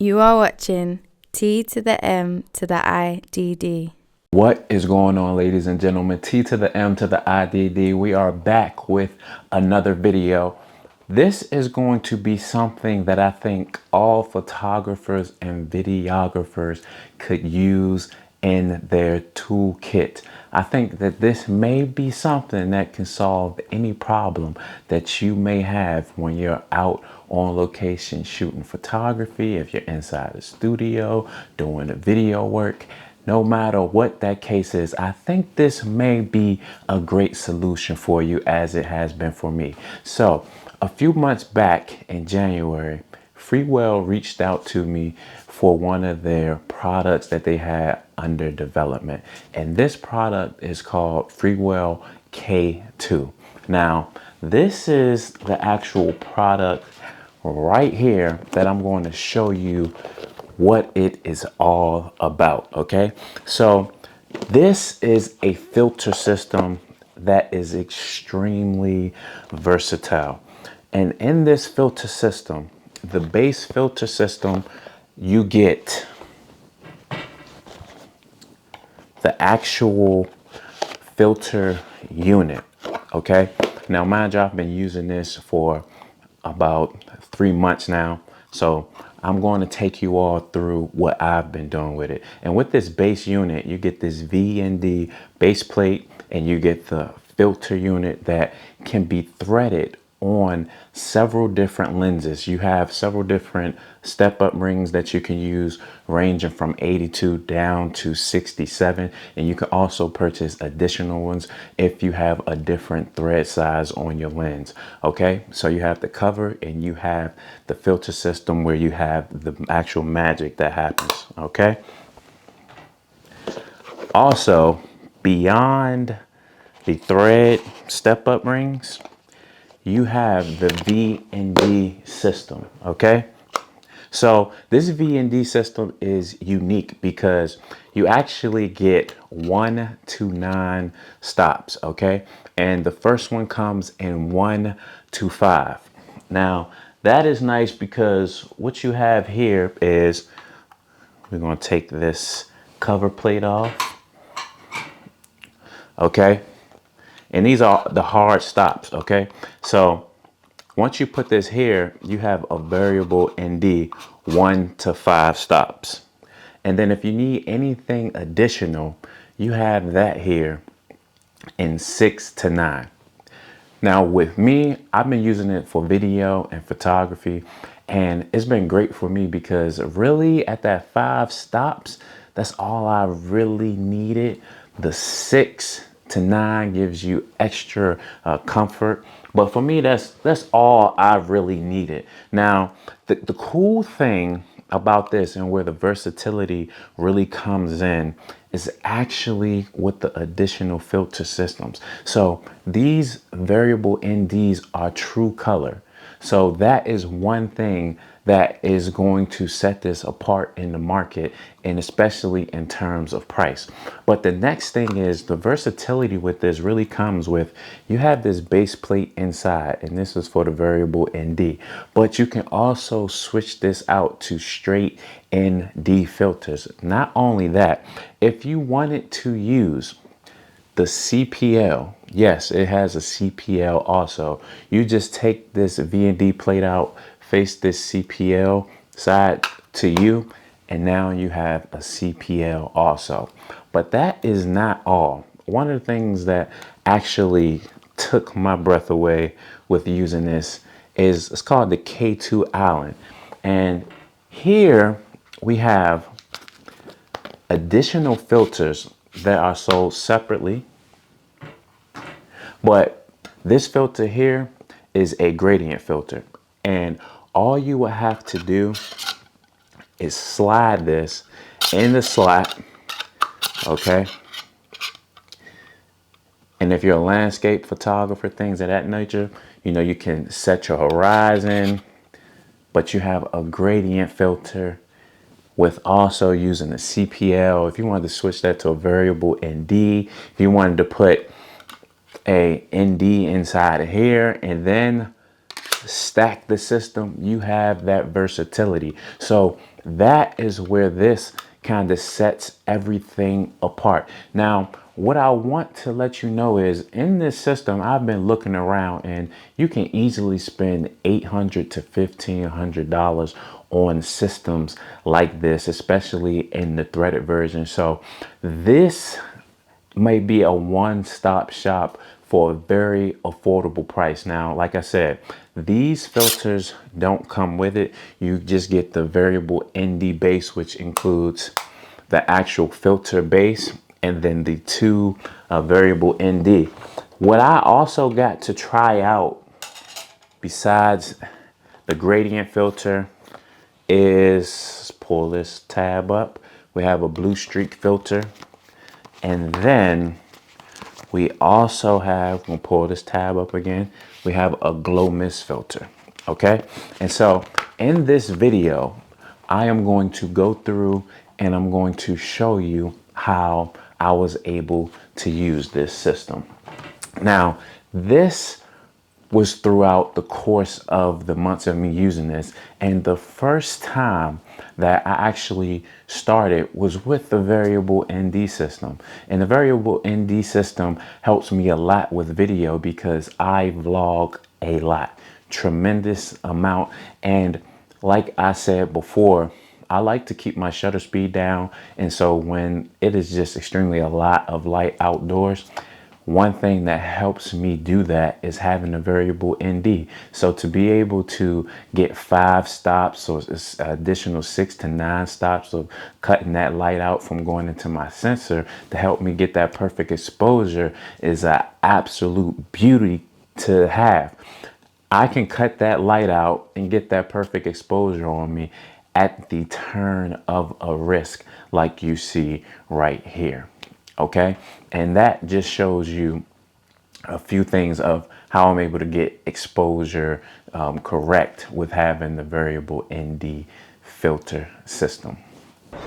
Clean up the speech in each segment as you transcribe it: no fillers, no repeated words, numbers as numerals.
You are watching T to the M to the IDD. What is going on, ladies and gentlemen? T to the M to the IDD. We are back with another video. This is going to be something that I think all photographers and videographers could use in their toolkit. I think that this may be something that can solve any problem that you may have when you're out on location shooting photography, if you're inside a studio doing the video work. No matter what that case is, I think this may be a great solution for you, as it has been for me. So a few months back in January, Freewell reached out to me for one of their products that they had under development. And this product is called Freewell K2. Now, this is the actual product right here that I'm going to show you what it is all about. Okay, so this is a filter system that is extremely versatile, and in this filter system, the base filter system, you get the actual filter unit. Okay, now mind you, I've been using this for about 3 months now, so I'm going to take you all through what I've been doing with it. And with this base unit, you get this V&D base plate, and you get the filter unit that can be threaded on several different lenses. You have several different step-up rings that you can use, ranging from 82 down to 67, and you can also purchase additional ones if you have a different thread size on your lens. Okay, so you have the cover and you have the filter system where you have the actual magic that happens. Okay, also beyond the thread step-up rings, you have the V&D system. Okay, so this V&D system is unique because you actually get 1 to 9 stops. Okay, and the first one comes in 1 to 5. Now that is nice because what you have here is, we're going to take this cover plate off. Okay, and these are the hard stops. Okay, so once you put this here, you have a variable ND 1 to 5 stops. And then if you need anything additional, you have that here in 6 to 9. Now with me, I've been using it for video and photography, and it's been great for me because really at that 5 stops, that's all I really needed. The 6 to 9 gives you extra comfort, but for me, that's all I really needed. Now, the cool thing about this, and where the versatility really comes in, is actually with the additional filter systems. So these variable NDs are true color. So that is one thing that is going to set this apart in the market, and especially in terms of price. But the next thing is the versatility with this really comes with, you have this base plate inside, and this is for the variable ND, but you can also switch this out to straight ND filters. Not only that, if you wanted to use the CPL, yes, it has a CPL also. You just take this V&D plate out, face this CPL side to you, and now you have a CPL also. But that is not all. One of the things that actually took my breath away with using this is, it's called the K2 Island. And here we have additional filters that are sold separately, but this filter here is a gradient filter, and all you will have to do is slide this in the slot. Okay, and if you're a landscape photographer, things of that nature, you know, you can set your horizon, but you have a gradient filter with also using the CPL. If you wanted to switch that to a variable ND, if you wanted to put a ND inside of here and then stack the system, you have that versatility. So that is where this kind of sets everything apart. Now, what I want to let you know is in this system, I've been looking around and you can easily spend $800 to $1,500 on systems like this, especially in the threaded version. So this may be a one-stop shop for a very affordable price. Now, like I said, these filters don't come with it. You just get the variable ND base, which includes the actual filter base and then the two variable ND. What I also got to try out besides the gradient filter is, let's pull this tab up. We have a blue streak filter. And then we also have, we'll pull this tab up again. We have a glow mist filter. Okay. And so in this video, I am going to go through and I'm going to show you how I was able to use this system. Now, this was throughout the course of the months of me using this. And the first time that I actually started was with the variable ND system. And the variable ND system helps me a lot with video because I vlog a lot, tremendous amount. And like I said before, I like to keep my shutter speed down. And so when it is just extremely a lot of light outdoors, one thing that helps me do that is having a variable ND. So to be able to get 5 stops or additional 6 to 9 stops of cutting that light out from going into my sensor to help me get that perfect exposure is an absolute beauty to have. I can cut that light out and get that perfect exposure on me at the turn of a wrist like you see right here. Okay, and that just shows you a few things of how I'm able to get exposure correct with having the variable ND filter system. You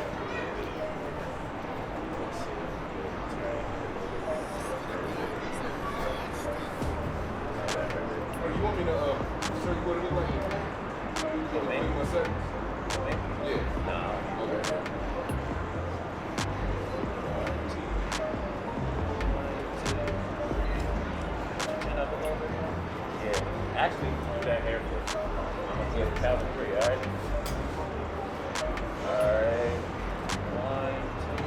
want me to show you what it looks like? You want me to yeah. Nah. Okay. Yeah, actually, do that hair first. I'm gonna get count to 3, all right? All right. 1, 2,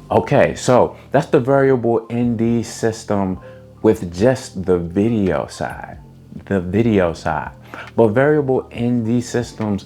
3. Okay, so that's the variable ND system with just the video side. But variable ND systems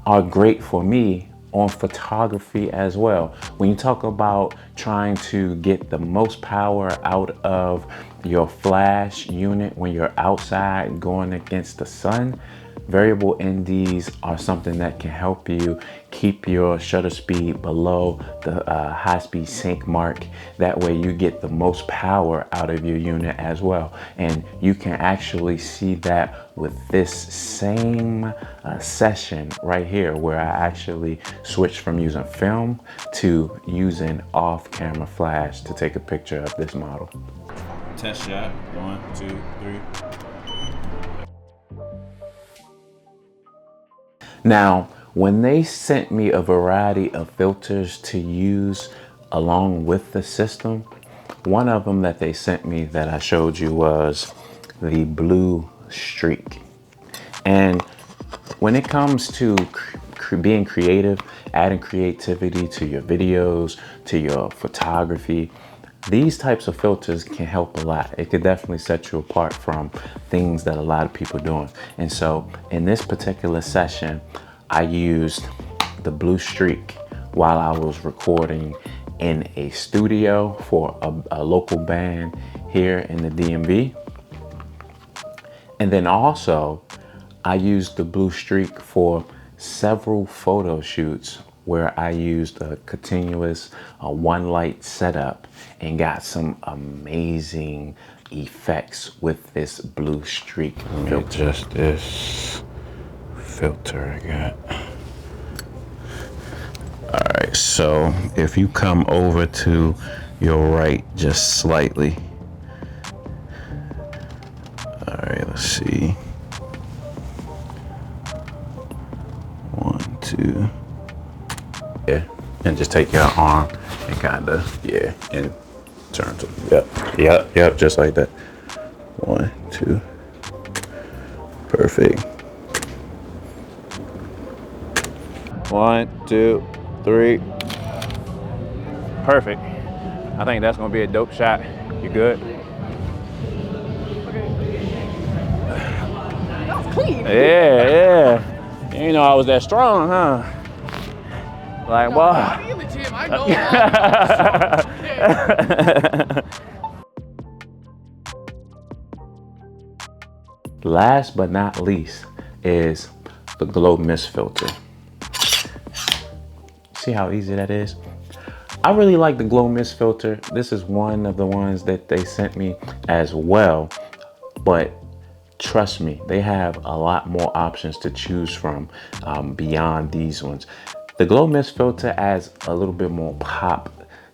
are great for me on photography as well. When you talk about trying to get the most power out of your flash unit when you're outside going against the sun, variable NDs are something that can help you keep your shutter speed below the high speed sync mark. That way you get the most power out of your unit as well. And you can actually see that with this same session right here, where I actually switched from using film to using off camera flash to take a picture of this model. Test shot, 1, 2, 3. Now, when they sent me a variety of filters to use along with the system, one of them that they sent me that I showed you was the blue streak. And when it comes to being creative, adding creativity to your videos, to your photography, these types of filters can help a lot. It could definitely set you apart from things that a lot of people are doing. And so in this particular session, I used the blue streak while I was recording in a studio for a local band here in the DMV. And then also I used the blue streak for several photo shoots where I used a continuous one light setup and got some amazing effects with this blue streak. Let me adjust this filter I got. All right, so if you come over to you're right just slightly. All right, let's see. 1, 2. Yeah, and just take your arm and kind of, yeah, and turn to, yep, just like that. 1, 2. Perfect. 1, 2, 3. Perfect. I think that's gonna be a dope shot. You good? That's clean. Yeah. You didn't know I was that strong, huh? Like, Nah, boy. I be in the gym. I know I'm strong. Last but not least is the glow mist filter. See how easy that is? I really like the glow mist filter. This is one of the ones that they sent me as well, but trust me, they have a lot more options to choose from beyond these ones. The glow mist filter adds a little bit more pop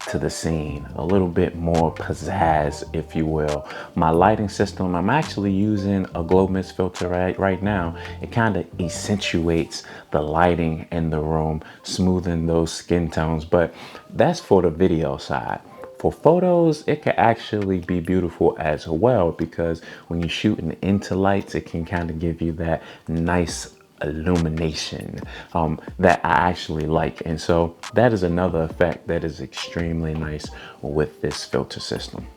to the scene, a little bit more pizzazz, if you will. My lighting system, I'm actually using a glow mist filter right now. It kind of accentuates the lighting in the room, smoothing those skin tones, but that's for the video side. For photos, it can actually be beautiful as well, because when you're shooting into lights, it can kind of give you that nice illumination that I actually like. And so that is another effect that is extremely nice with this filter system.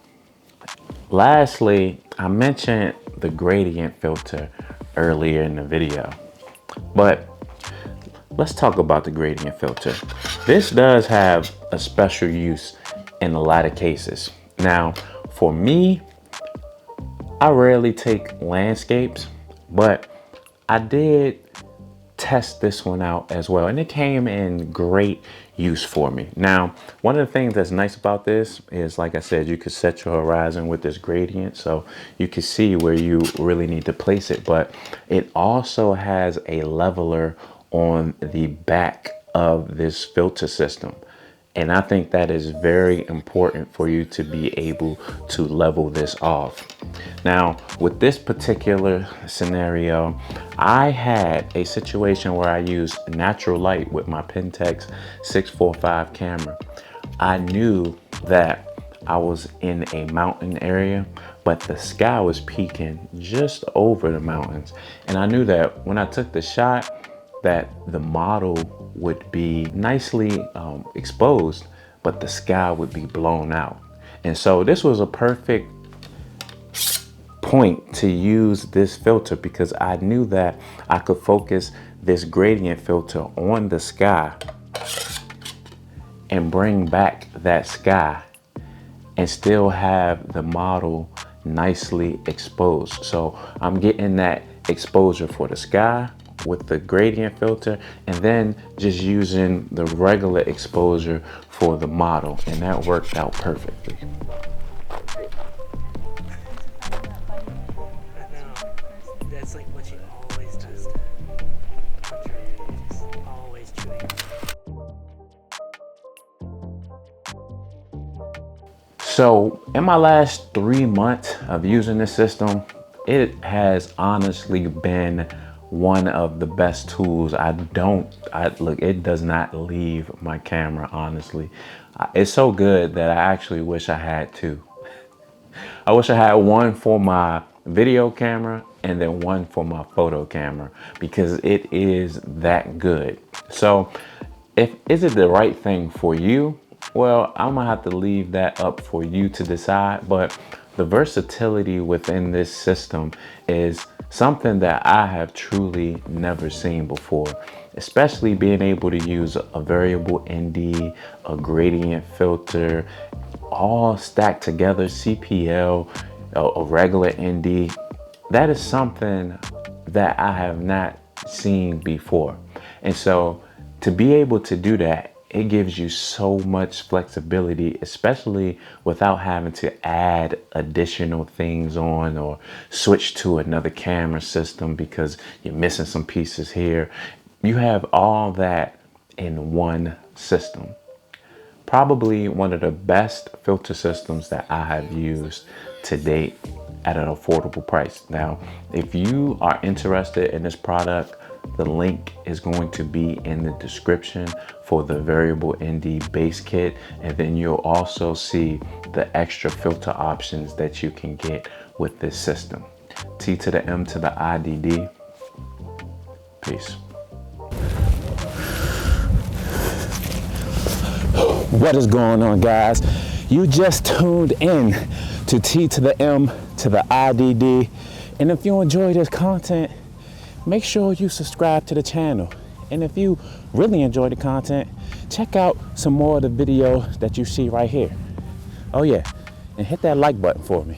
Lastly, I mentioned the gradient filter earlier in the video, but let's talk about the gradient filter. This does have a special use in a lot of cases. Now, for me, I rarely take landscapes, but I did test this one out as well, and it came in great use for me. Now, one of the things that's nice about this is, like I said, you could set your horizon with this gradient, so you can see where you really need to place it, but it also has a leveler on the back of this filter system. And I think that is very important for you to be able to level this off. Now, with this particular scenario, I had a situation where I used natural light with my Pentax 645 camera. I knew that I was in a mountain area, but the sky was peaking just over the mountains. And I knew that when I took the shot, that the model would be nicely exposed, but the sky would be blown out. And so this was a perfect point to use this filter, because I knew that I could focus this gradient filter on the sky and bring back that sky and still have the model nicely exposed. So I'm getting that exposure for the sky with the gradient filter, and then just using the regular exposure for the model, and that worked out perfectly. That's like what you always test. Just always tuning. So in my last 3 months of using this system, it has honestly been one of the best tools. Look, it does not leave my camera, honestly. It's so good that I actually wish I had two. I wish I had one for my video camera and then one for my photo camera, because it is that good. So is it the right thing for you? Well, I'm gonna have to leave that up for you to decide, but the versatility within this system is something that I have truly never seen before, especially being able to use a variable ND, a gradient filter, all stacked together, CPL, a regular ND. That is something that I have not seen before. And so to be able to do that, it gives you so much flexibility, especially without having to add additional things on or switch to another camera system because you're missing some pieces here. You have all that in one system. Probably one of the best filter systems that I have used to date at an affordable price. Now, if you are interested in this product, the link is going to be in the description for the variable ND base kit, and then you'll also see the extra filter options that you can get with this system. T to the M to the IDD. Peace. What is going on, guys? You just tuned in to T to the M to the IDD, and if you enjoy this content, make sure you subscribe to the channel. And if you really enjoy the content, check out some more of the videos that you see right here. Oh yeah, and hit that like button for me.